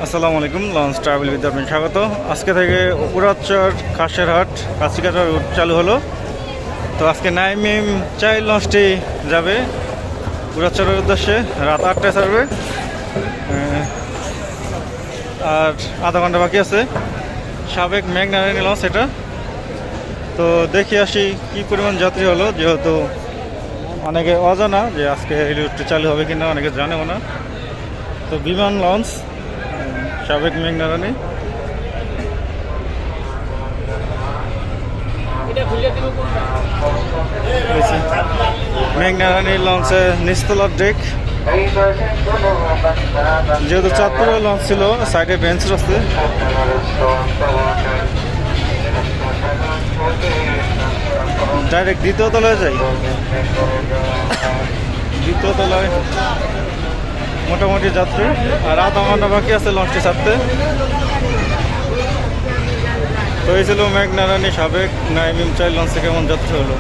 আসসালামু আলাইকুম, launch travel with আপনাকে স্বাগত। আজকে থেকে উপরাচর কাশেরহাট কাছিকাটা রুট চালু হলো। তো আজকে নাইমিম চাইল্ড লঞ্চটি যাবে উপরাচরের উদ্দেশ্যে, রাত 8টায় ছাড়বে। আর আধা ঘন্টা বাকি আছে। সাবেক মেঘনারায়ণী লঞ্চ এটা। তো দেখি আসি কী পরিমাণ যাত্রী হলো, যেহেতু অনেকে অজানা যে আজকে এই রুটটি চালু হবে কিনা, অনেকে জানেও না। তো বিমান লঞ্চ সাবেক মেঘনারায়ণী। মেঘনারায়ণী লঞ্চে নিচতলার ডেক, যেহেতু চাঁদপুরের লঞ্চ ছিল, সাইডে বেঞ্চ আছে। ডাইরেক্ট দ্বিতীয় তলায় যাই। দ্বিতীয় তলায় মোটামুটি যাত্রী, আর আধা ঘন্টা বাকি আছে লঞ্চটি ছাড়তে। তো এই ছিল মেঘনারায়ণী সাবেক নাইমিম চাইল্ড লঞ্চে কেমন যাত্রী হলো।